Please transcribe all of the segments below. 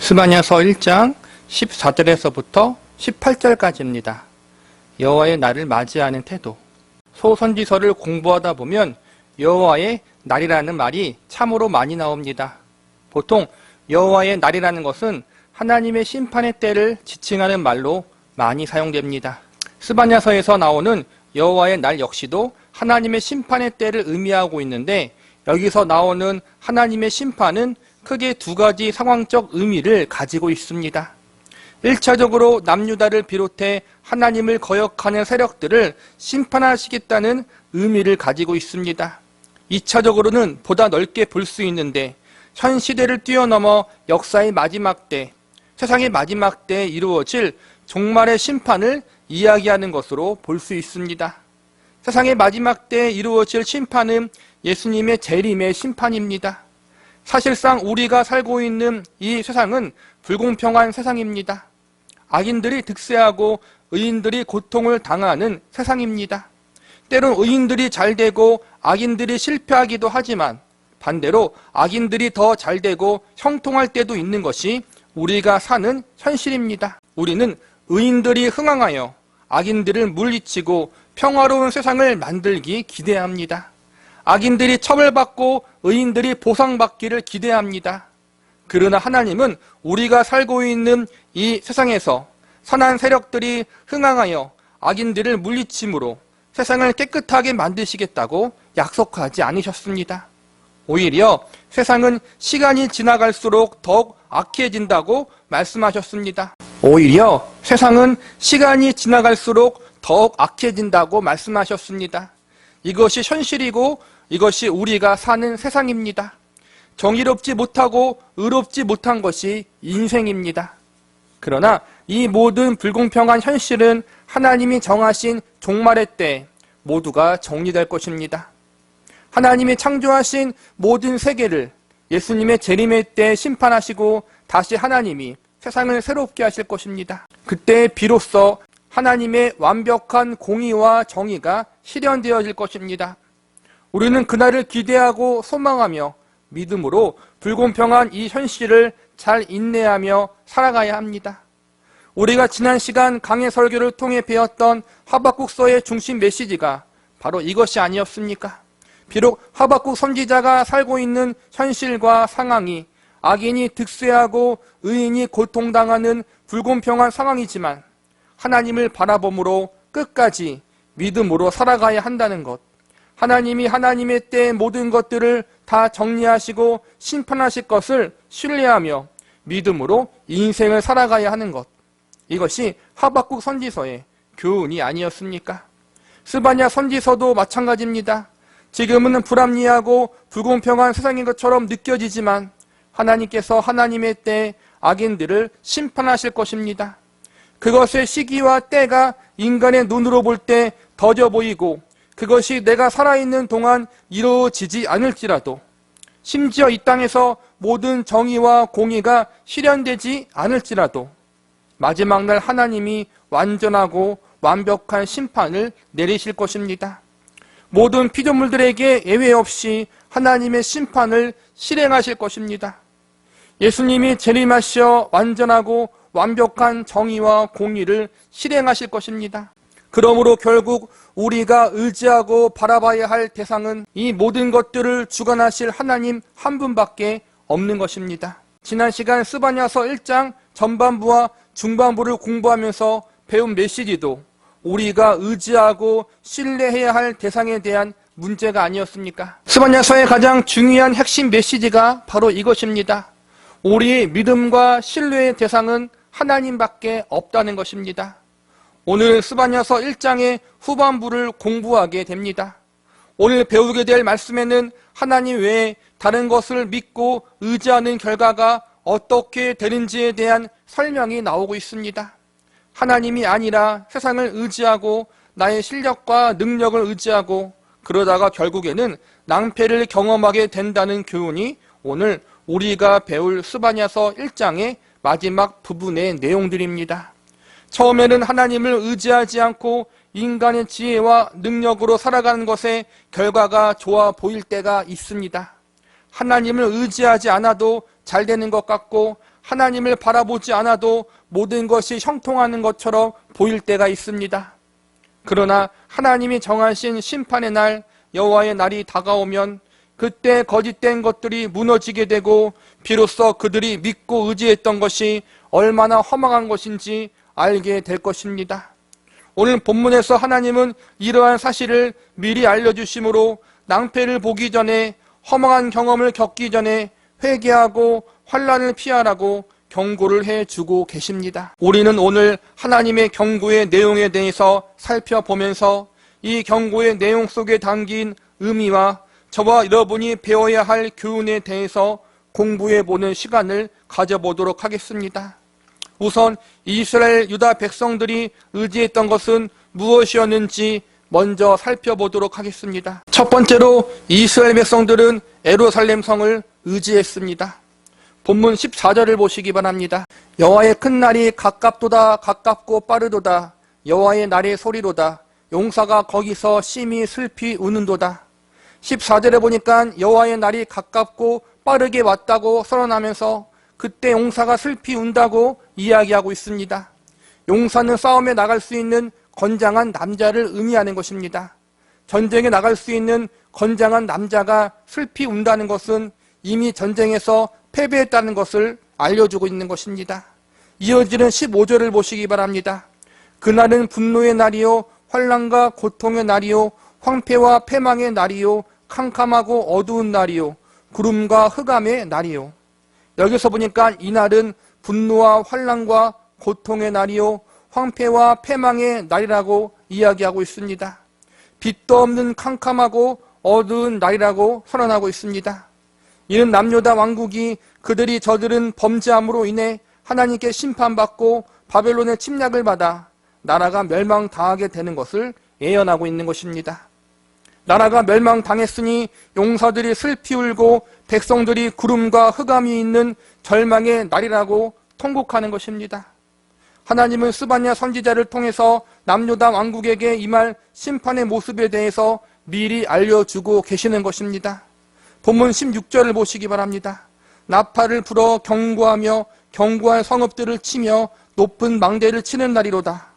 스바냐서 1장 14절에서부터 18절까지입니다. 여호와의 날을 맞이하는 태도. 소선지서를 공부하다 보면 여호와의 날이라는 말이 참으로 많이 나옵니다. 보통 여호와의 날이라는 것은 하나님의 심판의 때를 지칭하는 말로 많이 사용됩니다. 스바냐서에서 나오는 여호와의 날 역시도 하나님의 심판의 때를 의미하고 있는데, 여기서 나오는 하나님의 심판은 크게 두 가지 상황적 의미를 가지고 있습니다. 1차적으로 남유다를 비롯해 하나님을 거역하는 세력들을 심판하시겠다는 의미를 가지고 있습니다. 2차적으로는 보다 넓게 볼 수 있는데, 현 시대를 뛰어넘어 역사의 마지막 때, 세상의 마지막 때에 이루어질 종말의 심판을 이야기하는 것으로 볼 수 있습니다. 세상의 마지막 때에 이루어질 심판은 예수님의 재림의 심판입니다. 사실상 우리가 살고 있는 이 세상은 불공평한 세상입니다. 악인들이 득세하고 의인들이 고통을 당하는 세상입니다. 때론 의인들이 잘되고 악인들이 실패하기도 하지만, 반대로 악인들이 더 잘되고 형통할 때도 있는 것이 우리가 사는 현실입니다. 우리는 의인들이 흥왕하여 악인들을 물리치고 평화로운 세상을 만들기 기대합니다. 악인들이 처벌받고 의인들이 보상받기를 기대합니다. 그러나 하나님은 우리가 살고 있는 이 세상에서 선한 세력들이 흥왕하여 악인들을 물리침으로 세상을 깨끗하게 만드시겠다고 약속하지 않으셨습니다. 오히려 세상은 시간이 지나갈수록 더욱 악해진다고 말씀하셨습니다. 오히려 세상은 시간이 지나갈수록 더욱 악해진다고 말씀하셨습니다. 이것이 현실이고 이것이 우리가 사는 세상입니다. 정의롭지 못하고 의롭지 못한 것이 인생입니다. 그러나 이 모든 불공평한 현실은 하나님이 정하신 종말의 때 모두가 정리될 것입니다. 하나님이 창조하신 모든 세계를 예수님의 재림의 때 심판하시고 다시 하나님이 세상을 새롭게 하실 것입니다. 그때 비로소 하나님의 완벽한 공의와 정의가 실현되어질 것입니다. 우리는 그날을 기대하고 소망하며 믿음으로 불공평한 이 현실을 잘 인내하며 살아가야 합니다. 우리가 지난 시간 강해 설교를 통해 배웠던 하박국서의 중심 메시지가 바로 이것이 아니었습니까? 비록 하박국 선지자가 살고 있는 현실과 상황이 악인이 득세하고 의인이 고통당하는 불공평한 상황이지만, 하나님을 바라봄으로 끝까지 믿음으로 살아가야 한다는 것, 하나님이 하나님의 때에 모든 것들을 다 정리하시고 심판하실 것을 신뢰하며 믿음으로 인생을 살아가야 하는 것, 이것이 하박국 선지서의 교훈이 아니었습니까? 스바냐 선지서도 마찬가지입니다. 지금은 불합리하고 불공평한 세상인 것처럼 느껴지지만 하나님께서 하나님의 때에 악인들을 심판하실 것입니다. 그것의 시기와 때가 인간의 눈으로 볼 때 더뎌 보이고, 그것이 내가 살아있는 동안 이루어지지 않을지라도, 심지어 이 땅에서 모든 정의와 공의가 실현되지 않을지라도 마지막 날 하나님이 완전하고 완벽한 심판을 내리실 것입니다. 모든 피조물들에게 예외 없이 하나님의 심판을 실행하실 것입니다. 예수님이 재림하셔 완전하고 완벽한 정의와 공의를 실행하실 것입니다. 그러므로 결국 우리가 의지하고 바라봐야 할 대상은 이 모든 것들을 주관하실 하나님 한 분밖에 없는 것입니다. 지난 시간 스바냐서 1장 전반부와 중반부를 공부하면서 배운 메시지도 우리가 의지하고 신뢰해야 할 대상에 대한 문제가 아니었습니까? 스바냐서의 가장 중요한 핵심 메시지가 바로 이것입니다. 우리의 믿음과 신뢰의 대상은 하나님밖에 없다는 것입니다. 오늘 스바냐서 1장의 후반부를 공부하게 됩니다. 오늘 배우게 될 말씀에는 하나님 외에 다른 것을 믿고 의지하는 결과가 어떻게 되는지에 대한 설명이 나오고 있습니다. 하나님이 아니라 세상을 의지하고 나의 실력과 능력을 의지하고 그러다가 결국에는 낭패를 경험하게 된다는 교훈이 오늘 우리가 배울 스바냐서 1장의 마지막 부분의 내용들입니다. 처음에는 하나님을 의지하지 않고 인간의 지혜와 능력으로 살아가는 것에 결과가 좋아 보일 때가 있습니다. 하나님을 의지하지 않아도 잘 되는 것 같고, 하나님을 바라보지 않아도 모든 것이 형통하는 것처럼 보일 때가 있습니다. 그러나 하나님이 정하신 심판의 날, 여호와의 날이 다가오면 그때 거짓된 것들이 무너지게 되고 비로소 그들이 믿고 의지했던 것이 얼마나 허망한 것인지 알게 될 것입니다. 오늘 본문에서 하나님은 이러한 사실을 미리 알려주심으로 낭패를 보기 전에, 허망한 경험을 겪기 전에 회개하고 환난을 피하라고 경고를 해주고 계십니다. 우리는 오늘 하나님의 경고의 내용에 대해서 살펴보면서 이 경고의 내용 속에 담긴 의미와 저와 여러분이 배워야 할 교훈에 대해서 공부해보는 시간을 가져보도록 하겠습니다. 우선 이스라엘 유다 백성들이 의지했던 것은 무엇이었는지 먼저 살펴보도록 하겠습니다. 첫 번째로 이스라엘 백성들은 예루살렘 성을 의지했습니다. 본문 14절을 보시기 바랍니다. 여호와의 큰 날이 가깝도다, 가깝고 빠르도다. 여호와의 날의 소리로다. 용사가 거기서 심히 슬피 우는도다. 14절에 보니까 여호와의 날이 가깝고 빠르게 왔다고 선언하면서 그때 용사가 슬피 운다고 이야기하고 있습니다. 용사는 싸움에 나갈 수 있는 건장한 남자를 의미하는 것입니다. 전쟁에 나갈 수 있는 건장한 남자가 슬피 운다는 것은 이미 전쟁에서 패배했다는 것을 알려주고 있는 것입니다. 이어지는 15절을 보시기 바랍니다. 그날은 분노의 날이요 환난과 고통의 날이요 황폐와 패망의 날이요 캄캄하고 어두운 날이요 구름과 흑암의 날이요. 여기서 보니까 이 날은 분노와 환난과 고통의 날이요 황폐와 패망의 날이라고 이야기하고 있습니다. 빛도 없는 캄캄하고 어두운 날이라고 선언하고 있습니다. 이는 남유다 왕국이 그들이 저지른 범죄함으로 인해 하나님께 심판받고 바벨론의 침략을 받아 나라가 멸망당하게 되는 것을 예언하고 있는 것입니다. 나라가 멸망당했으니 용사들이 슬피 울고 백성들이 구름과 흑암이 있는 절망의 날이라고 통곡하는 것입니다. 하나님은 스바냐 선지자를 통해서 남유다 왕국에게 임할 심판의 모습에 대해서 미리 알려주고 계시는 것입니다. 본문 16절을 보시기 바랍니다. 나팔을 불어 경고하며 경고할 성읍들을 치며 높은 망대를 치는 날이로다.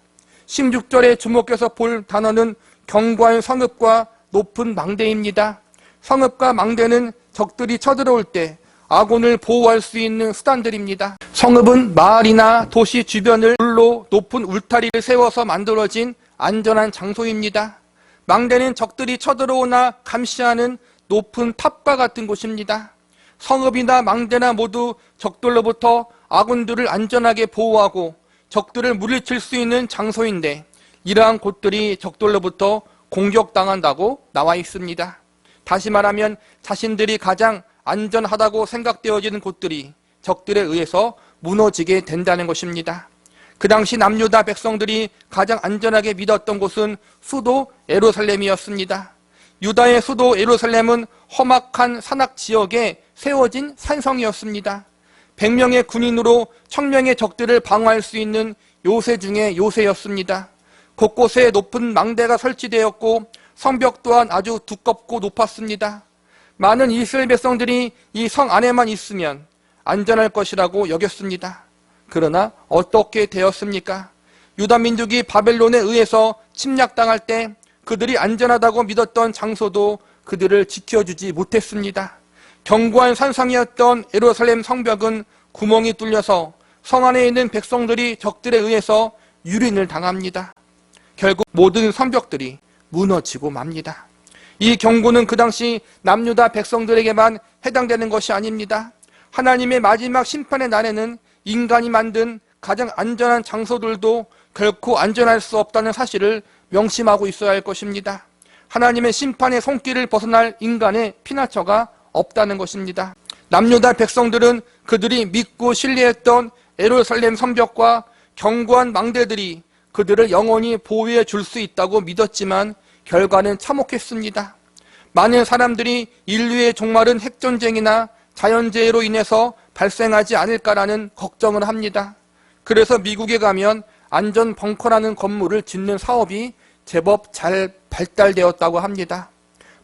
16절에 주목해서 볼 단어는 경고할 성읍과 높은 망대입니다. 성읍과 망대는 적들이 쳐들어올 때 아군을 보호할 수 있는 수단들입니다. 성읍은 마을이나 도시 주변을 돌로 높은 울타리를 세워서 만들어진 안전한 장소입니다. 망대는 적들이 쳐들어오나 감시하는 높은 탑과 같은 곳입니다. 성읍이나 망대나 모두 적들로부터 아군들을 안전하게 보호하고 적들을 물리칠 수 있는 장소인데 이러한 곳들이 적들로부터 공격당한다고 나와 있습니다. 다시 말하면 자신들이 가장 안전하다고 생각되어지는 곳들이 적들에 의해서 무너지게 된다는 것입니다. 그 당시 남유다 백성들이 가장 안전하게 믿었던 곳은 수도 예루살렘이었습니다. 유다의 수도 예루살렘은 험악한 산악 지역에 세워진 산성이었습니다. 100명의 군인으로 1000명의 적들을 방어할 수 있는 요새 중에 요새였습니다. 곳곳에 높은 망대가 설치되었고 성벽 또한 아주 두껍고 높았습니다. 많은 이스라엘 백성들이 이 성 안에만 있으면 안전할 것이라고 여겼습니다. 그러나 어떻게 되었습니까? 유다 민족이 바벨론에 의해서 침략당할 때 그들이 안전하다고 믿었던 장소도 그들을 지켜주지 못했습니다. 견고한 산성이었던 예루살렘 성벽은 구멍이 뚫려서 성 안에 있는 백성들이 적들에 의해서 유린을 당합니다. 결국 모든 성벽들이 무너지고 맙니다. 이 경고는 그 당시 남유다 백성들에게만 해당되는 것이 아닙니다. 하나님의 마지막 심판의 날에는 인간이 만든 가장 안전한 장소들도 결코 안전할 수 없다는 사실을 명심하고 있어야 할 것입니다. 하나님의 심판의 손길을 벗어날 인간의 피난처가 없다는 것입니다. 남유다 백성들은 그들이 믿고 신뢰했던 예루살렘 성벽과 견고한 망대들이 그들을 영원히 보호해 줄 수 있다고 믿었지만 결과는 참혹했습니다. 많은 사람들이 인류의 종말은 핵전쟁이나 자연재해로 인해서 발생하지 않을까라는 걱정을 합니다. 그래서 미국에 가면 안전 벙커라는 건물을 짓는 사업이 제법 잘 발달되었다고 합니다.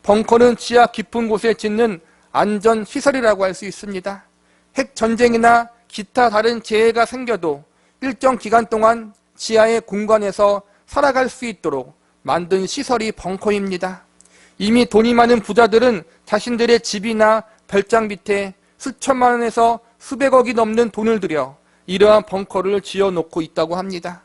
벙커는 지하 깊은 곳에 짓는 안전시설이라고 할 수 있습니다. 핵전쟁이나 기타 다른 재해가 생겨도 일정 기간 동안 지하의 공간에서 살아갈 수 있도록 만든 시설이 벙커입니다. 이미 돈이 많은 부자들은 자신들의 집이나 별장 밑에 수천만 원에서 수백억이 넘는 돈을 들여 이러한 벙커를 지어놓고 있다고 합니다.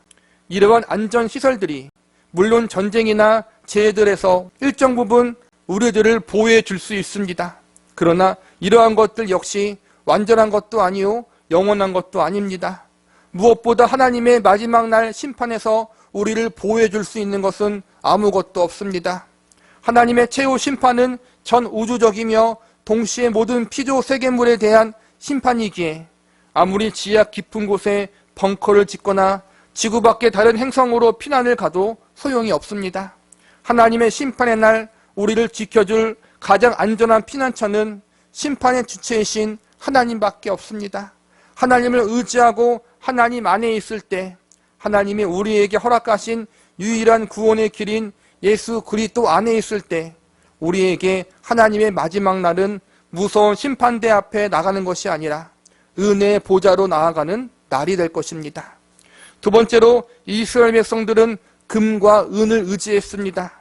이러한 안전시설들이 물론 전쟁이나 재해들에서 일정 부분 우리들을 보호해 줄 수 있습니다. 그러나 이러한 것들 역시 완전한 것도 아니요 영원한 것도 아닙니다. 무엇보다 하나님의 마지막 날 심판에서 우리를 보호해 줄 수 있는 것은 아무것도 없습니다. 하나님의 최후 심판은 전 우주적이며 동시에 모든 피조 세계물에 대한 심판이기에 아무리 지하 깊은 곳에 벙커를 짓거나 지구 밖의 다른 행성으로 피난을 가도 소용이 없습니다. 하나님의 심판의 날 우리를 지켜줄 가장 안전한 피난처는 심판의 주체이신 하나님밖에 없습니다. 하나님을 의지하고 하나님 안에 있을 때 하나님이 우리에게 허락하신 유일한 구원의 길인 예수 그리스도 안에 있을 때 우리에게 하나님의 마지막 날은 무서운 심판대 앞에 나가는 것이 아니라 은혜의 보좌로 나아가는 날이 될 것입니다. 두 번째로 이스라엘 백성들은 금과 은을 의지했습니다.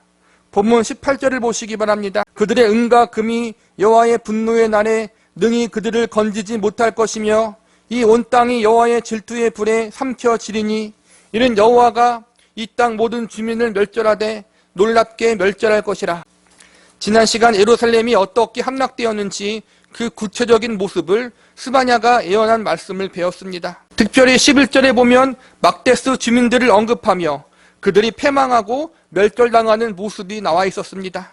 본문 18절을 보시기 바랍니다. 그들의 은과 금이 여호와의 분노의 날에 능히 그들을 건지지 못할 것이며 이 온 땅이 여호와의 질투의 불에 삼켜지리니 이는 여호와가 이 땅 모든 주민을 멸절하되 놀랍게 멸절할 것이라. 지난 시간 예루살렘이 어떻게 함락되었는지 그 구체적인 모습을 스바냐가 예언한 말씀을 배웠습니다. 특별히 11절에 보면 막데스 주민들을 언급하며 그들이 패망하고 멸절당하는 모습이 나와 있었습니다.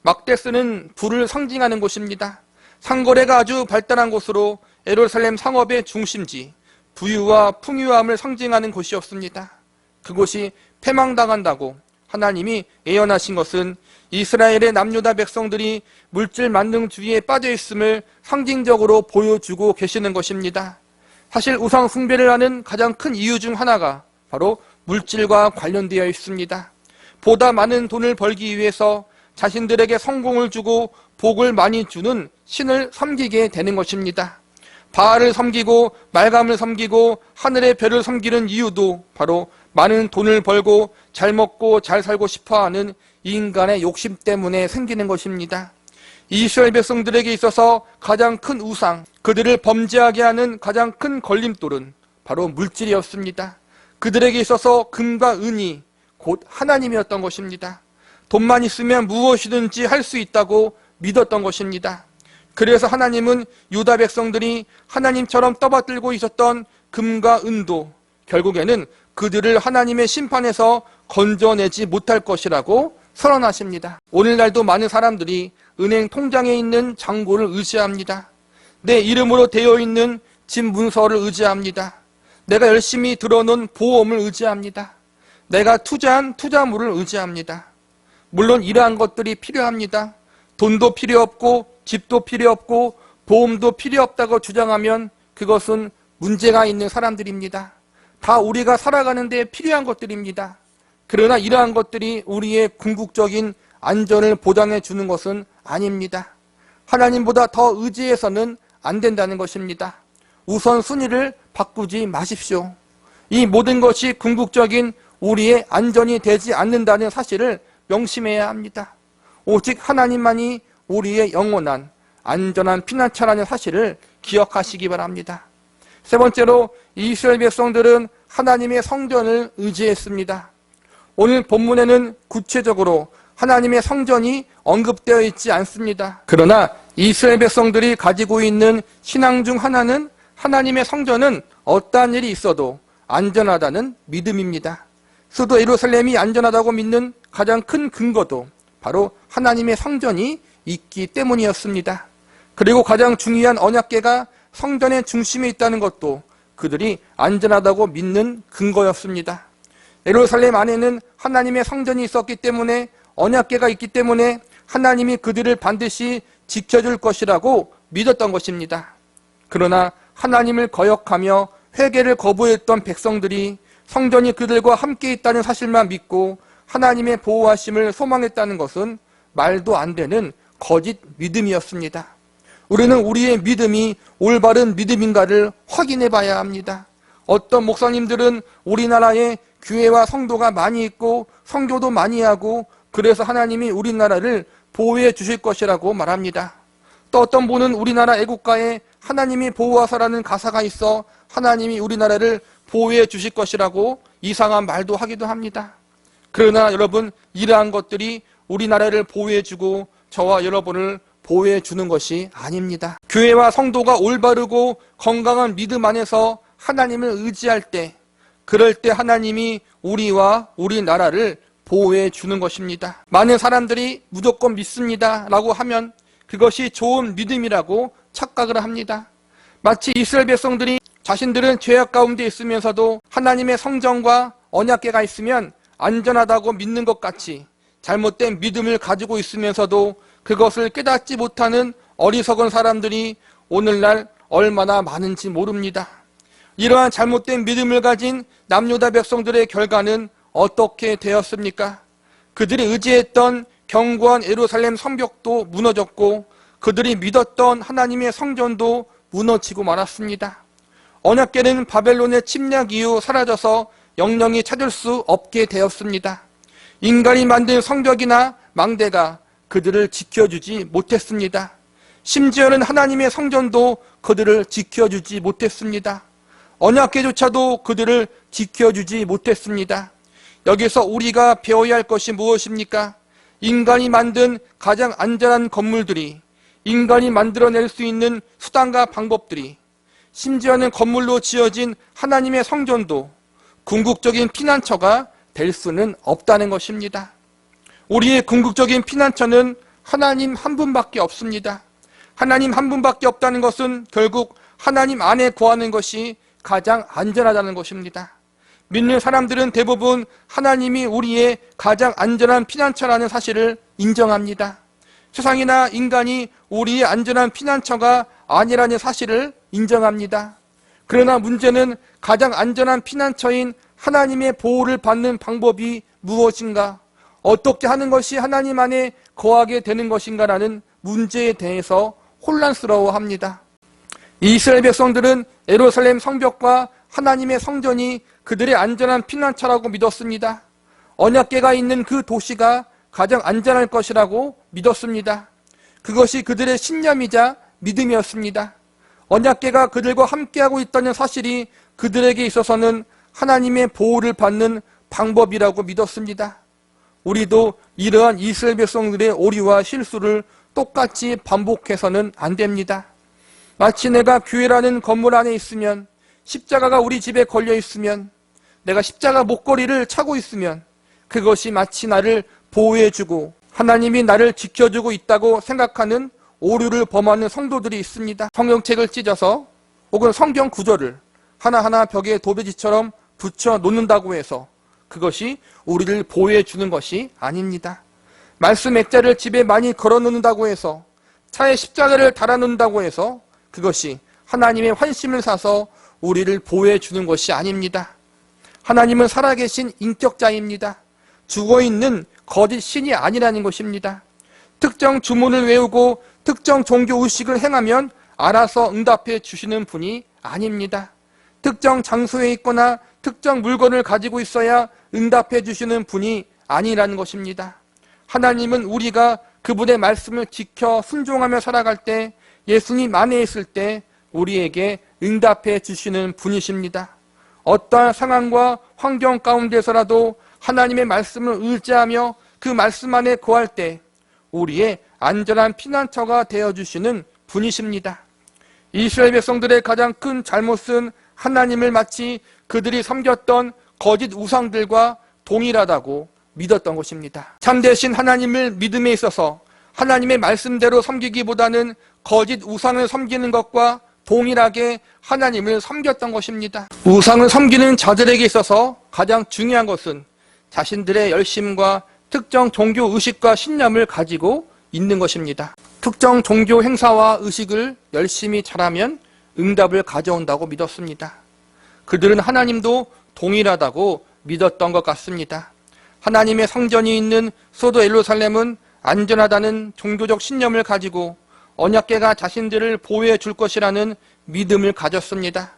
막데스는 불을 상징하는 곳입니다. 상거래가 아주 발달한 곳으로 예루살렘 상업의 중심지, 부유와 풍요함을 상징하는 곳이었습니다. 그곳이 패망당한다고 하나님이 예언하신 것은 이스라엘의 남유다 백성들이 물질 만능주의에 빠져 있음을 상징적으로 보여주고 계시는 것입니다. 사실 우상 숭배를 하는 가장 큰 이유 중 하나가 바로 물질과 관련되어 있습니다. 보다 많은 돈을 벌기 위해서 자신들에게 성공을 주고 복을 많이 주는 신을 섬기게 되는 것입니다. 바알을 섬기고 말감을 섬기고 하늘의 별을 섬기는 이유도 바로 많은 돈을 벌고 잘 먹고 잘 살고 싶어하는 인간의 욕심 때문에 생기는 것입니다. 이스라엘 백성들에게 있어서 가장 큰 우상, 그들을 범죄하게 하는 가장 큰 걸림돌은 바로 물질이었습니다. 그들에게 있어서 금과 은이 곧 하나님이었던 것입니다. 돈만 있으면 무엇이든지 할 수 있다고 믿었던 것입니다. 그래서 하나님은 유다 백성들이 하나님처럼 떠받들고 있었던 금과 은도 결국에는 그들을 하나님의 심판에서 건져내지 못할 것이라고 선언하십니다. 오늘날도 많은 사람들이 은행 통장에 있는 잔고를 의지합니다. 내 이름으로 되어 있는 집 문서를 의지합니다. 내가 열심히 들어놓은 보험을 의지합니다. 내가 투자한 투자물을 의지합니다. 물론 이러한 것들이 필요합니다. 돈도 필요 없고 집도 필요 없고 보험도 필요 없다고 주장하면 그것은 문제가 있는 사람들입니다. 다 우리가 살아가는 데 필요한 것들입니다. 그러나 이러한 것들이 우리의 궁극적인 안전을 보장해 주는 것은 아닙니다. 하나님보다 더 의지해서는 안 된다는 것입니다. 우선순위를 바꾸지 마십시오. 이 모든 것이 궁극적인 우리의 안전이 되지 않는다는 사실을 명심해야 합니다. 오직 하나님만이 우리의 영원한 안전한 피난처라는 사실을 기억하시기 바랍니다. 세 번째로 이스라엘 백성들은 하나님의 성전을 의지했습니다. 오늘 본문에는 구체적으로 하나님의 성전이 언급되어 있지 않습니다. 그러나 이스라엘 백성들이 가지고 있는 신앙 중 하나는 하나님의 성전은 어떠한 일이 있어도 안전하다는 믿음입니다. 수도 예루살렘이 안전하다고 믿는 가장 큰 근거도 바로 하나님의 성전이 있기 때문이었습니다. 그리고 가장 중요한 언약궤가 성전의 중심에 있다는 것도 그들이 안전하다고 믿는 근거였습니다. 예루살렘 안에는 하나님의 성전이 있었기 때문에 언약궤가 있기 때문에 하나님이 그들을 반드시 지켜줄 것이라고 믿었던 것입니다. 그러나 하나님을 거역하며 회개를 거부했던 백성들이 성전이 그들과 함께 있다는 사실만 믿고 하나님의 보호하심을 소망했다는 것은 말도 안 되는 거짓 믿음이었습니다. 우리는 우리의 믿음이 올바른 믿음인가를 확인해 봐야 합니다. 어떤 목사님들은 우리나라에 교회와 성도가 많이 있고 선교도 많이 하고 그래서 하나님이 우리나라를 보호해 주실 것이라고 말합니다. 또 어떤 분은 우리나라 애국가에 하나님이 보호하사라는 가사가 있어 하나님이 우리나라를 보호해 주실 것이라고 이상한 말도 하기도 합니다. 그러나 여러분, 이러한 것들이 우리나라를 보호해 주고 저와 여러분을 보호해 주는 것이 아닙니다. 교회와 성도가 올바르고 건강한 믿음 안에서 하나님을 의지할 때, 그럴 때 하나님이 우리와 우리나라를 보호해 주는 것입니다. 많은 사람들이 무조건 믿습니다 라고 하면 그것이 좋은 믿음이라고 착각을 합니다. 마치 이스라엘 백성들이 자신들은 죄악 가운데 있으면서도 하나님의 성전과 언약궤가 있으면 안전하다고 믿는 것 같이 잘못된 믿음을 가지고 있으면서도 그것을 깨닫지 못하는 어리석은 사람들이 오늘날 얼마나 많은지 모릅니다. 이러한 잘못된 믿음을 가진 남유다 백성들의 결과는 어떻게 되었습니까? 그들이 의지했던 견고한 예루살렘 성벽도 무너졌고 그들이 믿었던 하나님의 성전도 무너지고 말았습니다. 언약궤는 바벨론의 침략 이후 사라져서 영영이 찾을 수 없게 되었습니다. 인간이 만든 성벽이나 망대가 그들을 지켜주지 못했습니다. 심지어는 하나님의 성전도 그들을 지켜주지 못했습니다. 언약궤조차도 그들을 지켜주지 못했습니다. 여기서 우리가 배워야 할 것이 무엇입니까? 인간이 만든 가장 안전한 건물들이, 인간이 만들어낼 수 있는 수단과 방법들이, 심지어는 건물로 지어진 하나님의 성전도 궁극적인 피난처가 될 수는 없다는 것입니다. 우리의 궁극적인 피난처는 하나님 한 분밖에 없습니다. 하나님 한 분밖에 없다는 것은 결국 하나님 안에 거하는 것이 가장 안전하다는 것입니다. 믿는 사람들은 대부분 하나님이 우리의 가장 안전한 피난처라는 사실을 인정합니다. 세상이나 인간이 우리의 안전한 피난처가 아니라는 사실을 인정합니다. 그러나 문제는 가장 안전한 피난처인 하나님의 보호를 받는 방법이 무엇인가? 어떻게 하는 것이 하나님 안에 거하게 되는 것인가라는 문제에 대해서 혼란스러워합니다. 이스라엘 백성들은 예루살렘 성벽과 하나님의 성전이 그들의 안전한 피난처라고 믿었습니다. 언약궤가 있는 그 도시가 가장 안전할 것이라고 믿었습니다. 그것이 그들의 신념이자 믿음이었습니다. 언약궤가 그들과 함께하고 있다는 사실이 그들에게 있어서는 하나님의 보호를 받는 방법이라고 믿었습니다. 우리도 이러한 이스라엘 백성들의 오류와 실수를 똑같이 반복해서는 안 됩니다. 마치 내가 교회라는 건물 안에 있으면, 십자가가 우리 집에 걸려 있으면, 내가 십자가 목걸이를 차고 있으면 그것이 마치 나를 보호해주고 하나님이 나를 지켜주고 있다고 생각하는 오류를 범하는 성도들이 있습니다. 성경책을 찢어서 혹은 성경 구절을 하나하나 벽에 도배지처럼 붙여 놓는다고 해서 그것이 우리를 보호해 주는 것이 아닙니다. 말씀 액자를 집에 많이 걸어 놓는다고 해서, 차에 십자가를 달아 놓는다고 해서 그것이 하나님의 환심을 사서 우리를 보호해 주는 것이 아닙니다. 하나님은 살아계신 인격자입니다. 죽어있는 거짓 신이 아니라는 것입니다. 특정 주문을 외우고 특정 종교 의식을 행하면 알아서 응답해 주시는 분이 아닙니다. 특정 장소에 있거나 특정 물건을 가지고 있어야 응답해 주시는 분이 아니라는 것입니다. 하나님은 우리가 그분의 말씀을 지켜 순종하며 살아갈 때, 예수님 안에 있을 때 우리에게 응답해 주시는 분이십니다. 어떠한 상황과 환경 가운데서라도 하나님의 말씀을 의지하며 그 말씀 안에 거할 때 우리의 안전한 피난처가 되어주시는 분이십니다. 이스라엘 백성들의 가장 큰 잘못은 하나님을 마치 그들이 섬겼던 거짓 우상들과 동일하다고 믿었던 것입니다. 참되신 하나님을 믿음에 있어서 하나님의 말씀대로 섬기기보다는 거짓 우상을 섬기는 것과 동일하게 하나님을 섬겼던 것입니다. 우상을 섬기는 자들에게 있어서 가장 중요한 것은 자신들의 열심과 특정 종교 의식과 신념을 가지고 있는 것입니다. 특정 종교 행사와 의식을 열심히 잘하면 응답을 가져온다고 믿었습니다. 그들은 하나님도 동일하다고 믿었던 것 같습니다. 하나님의 성전이 있는 소도 예루살렘은 안전하다는 종교적 신념을 가지고 언약궤가 자신들을 보호해 줄 것이라는 믿음을 가졌습니다.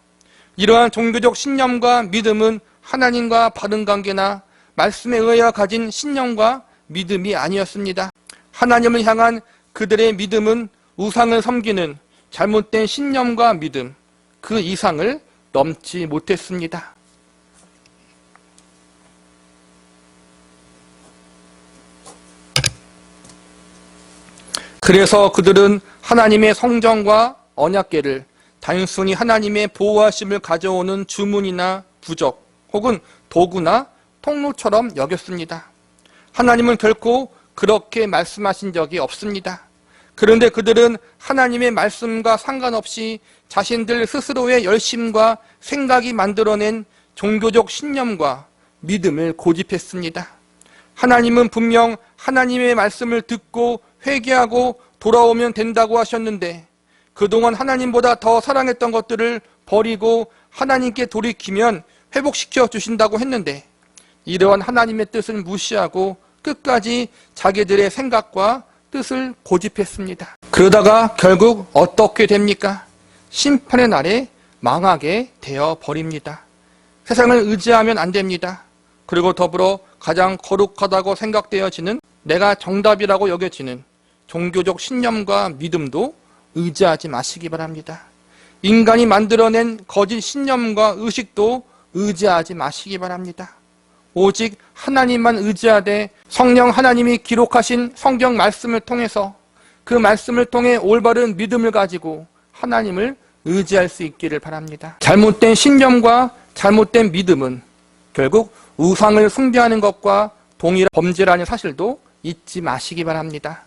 이러한 종교적 신념과 믿음은 하나님과 바른 관계나 말씀에 의하여 가진 신념과 믿음이 아니었습니다. 하나님을 향한 그들의 믿음은 우상을 섬기는 잘못된 신념과 믿음, 그 이상을 넘지 못했습니다. 그래서 그들은 하나님의 성전과 언약궤를 단순히 하나님의 보호하심을 가져오는 주문이나 부적 혹은 도구나 통로처럼 여겼습니다. 하나님은 결코 그렇게 말씀하신 적이 없습니다. 그런데 그들은 하나님의 말씀과 상관없이 자신들 스스로의 열심과 생각이 만들어낸 종교적 신념과 믿음을 고집했습니다. 하나님은 분명 하나님의 말씀을 듣고 회개하고 돌아오면 된다고 하셨는데 그동안 하나님보다 더 사랑했던 것들을 버리고 하나님께 돌이키면 회복시켜 주신다고 했는데 이러한 하나님의 뜻을 무시하고 끝까지 자기들의 생각과 뜻을 고집했습니다. 그러다가 결국 어떻게 됩니까? 심판의 날에 망하게 되어 버립니다. 세상을 의지하면 안 됩니다. 그리고 더불어 가장 거룩하다고 생각되어지는 내가 정답이라고 여겨지는 종교적 신념과 믿음도 의지하지 마시기 바랍니다. 인간이 만들어낸 거짓 신념과 의식도 의지하지 마시기 바랍니다. 오직 하나님만 의지하되 성령 하나님이 기록하신 성경 말씀을 통해서 그 말씀을 통해 올바른 믿음을 가지고 하나님을 의지할 수 있기를 바랍니다. 잘못된 신념과 잘못된 믿음은 결국 우상을 숭배하는 것과 동일한 범죄라는 사실도 잊지 마시기 바랍니다.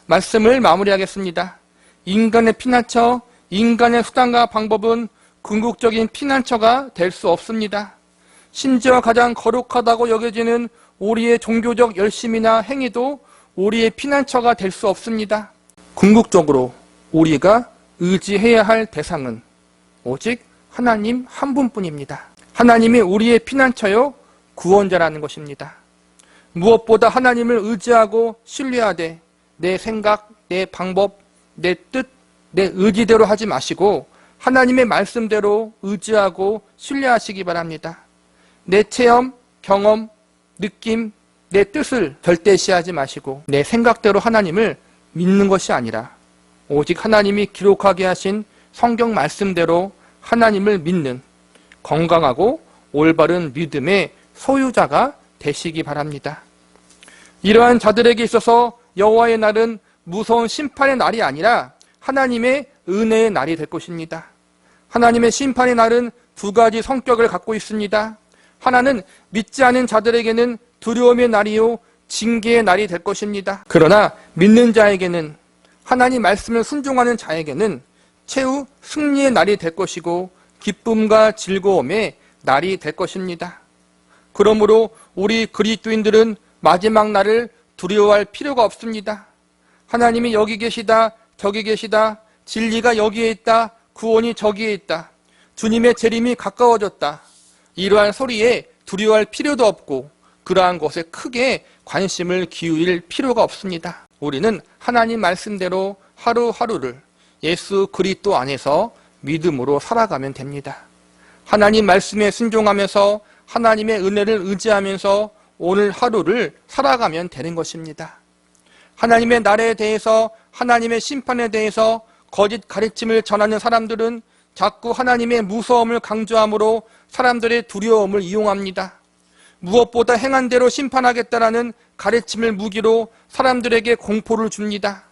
말씀을 마무리하겠습니다. 인간의 피난처, 인간의 수단과 방법은 궁극적인 피난처가 될 수 없습니다. 심지어 가장 거룩하다고 여겨지는 우리의 종교적 열심이나 행위도 우리의 피난처가 될 수 없습니다. 궁극적으로 우리가 의지해야 할 대상은 오직 하나님 한 분뿐입니다. 하나님이 우리의 피난처요 구원자라는 것입니다. 무엇보다 하나님을 의지하고 신뢰하되 내 생각, 내 방법, 내 뜻, 내 의지대로 하지 마시고 하나님의 말씀대로 의지하고 신뢰하시기 바랍니다. 내 체험, 경험, 느낌, 내 뜻을 절대시하지 마시고 내 생각대로 하나님을 믿는 것이 아니라 오직 하나님이 기록하게 하신 성경 말씀대로 하나님을 믿는 건강하고 올바른 믿음의 소유자가 되시기 바랍니다. 이러한 자들에게 있어서 여호와의 날은 무서운 심판의 날이 아니라 하나님의 은혜의 날이 될 것입니다. 하나님의 심판의 날은 두 가지 성격을 갖고 있습니다. 하나는 믿지 않은 자들에게는 두려움의 날이요 징계의 날이 될 것입니다. 그러나 믿는 자에게는 하나님 말씀을 순종하는 자에게는 최후 승리의 날이 될 것이고 기쁨과 즐거움의 날이 될 것입니다. 그러므로 우리 그리스도인들은 마지막 날을 두려워할 필요가 없습니다. 하나님이 여기 계시다, 저기 계시다, 진리가 여기에 있다, 구원이 저기에 있다, 주님의 재림이 가까워졌다, 이러한 소리에 두려워할 필요도 없고 그러한 것에 크게 관심을 기울일 필요가 없습니다. 우리는 하나님 말씀대로 하루하루를 예수 그리스도 안에서 믿음으로 살아가면 됩니다. 하나님 말씀에 순종하면서 하나님의 은혜를 의지하면서 오늘 하루를 살아가면 되는 것입니다. 하나님의 날에 대해서 하나님의 심판에 대해서 거짓 가르침을 전하는 사람들은 자꾸 하나님의 무서움을 강조함으로 사람들의 두려움을 이용합니다. 무엇보다 행한 대로 심판하겠다라는 가르침을 무기로 사람들에게 공포를 줍니다.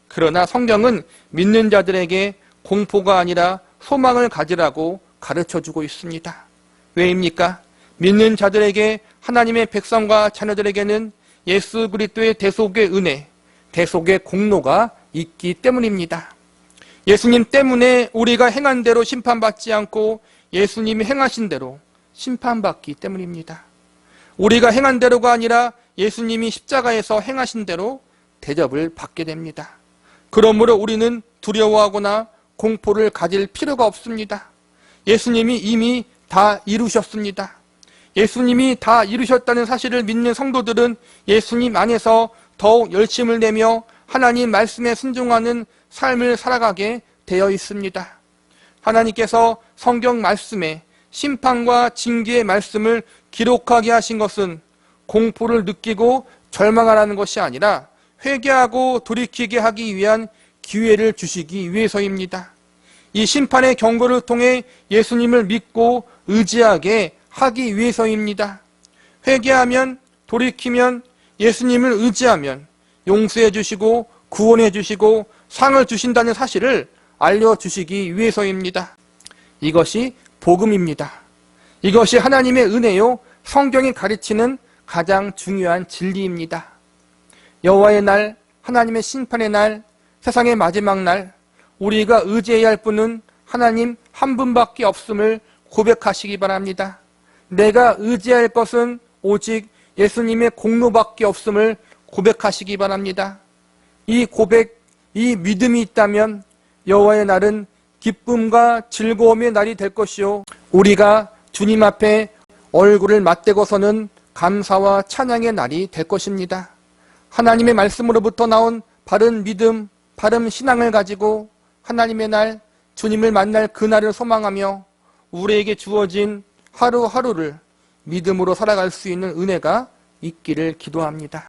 그러나 성경은 믿는 자들에게 공포가 아니라 소망을 가지라고 가르쳐주고 있습니다. 왜입니까? 믿는 자들에게 하나님의 백성과 자녀들에게는 예수 그리스도의 대속의 은혜, 대속의 공로가 있기 때문입니다. 예수님 때문에 우리가 행한 대로 심판받지 않고 예수님이 행하신 대로 심판받기 때문입니다. 우리가 행한 대로가 아니라 예수님이 십자가에서 행하신 대로 대접을 받게 됩니다. 그러므로 우리는 두려워하거나 공포를 가질 필요가 없습니다. 예수님이 이미 다 이루셨습니다. 예수님이 다 이루셨다는 사실을 믿는 성도들은 예수님 안에서 더욱 열심을 내며 하나님 말씀에 순종하는 삶을 살아가게 되어 있습니다. 하나님께서 성경 말씀에 심판과 징계의 말씀을 기록하게 하신 것은 공포를 느끼고 절망하라는 것이 아니라 회개하고 돌이키게 하기 위한 기회를 주시기 위해서입니다. 이 심판의 경고를 통해 예수님을 믿고 의지하게 하기 위해서입니다. 회개하면, 돌이키면, 예수님을 의지하면 용서해 주시고 구원해 주시고 상을 주신다는 사실을 알려주시기 위해서입니다. 이것이 복음입니다. 이것이 하나님의 은혜요, 성경이 가르치는 가장 중요한 진리입니다. 여호와의 날, 하나님의 심판의 날, 세상의 마지막 날, 우리가 의지해야 할 분은 하나님 한 분밖에 없음을 고백하시기 바랍니다. 내가 의지할 것은 오직 예수님의 공로밖에 없음을 고백하시기 바랍니다. 이 고백, 이 믿음이 있다면 여호와의 날은 기쁨과 즐거움의 날이 될 것이요, 우리가 주님 앞에 얼굴을 맞대고서는 감사와 찬양의 날이 될 것입니다. 하나님의 말씀으로부터 나온 바른 믿음, 바른 신앙을 가지고 하나님의 날, 주님을 만날 그날을 소망하며 우리에게 주어진 하루하루를 믿음으로 살아갈 수 있는 은혜가 있기를 기도합니다.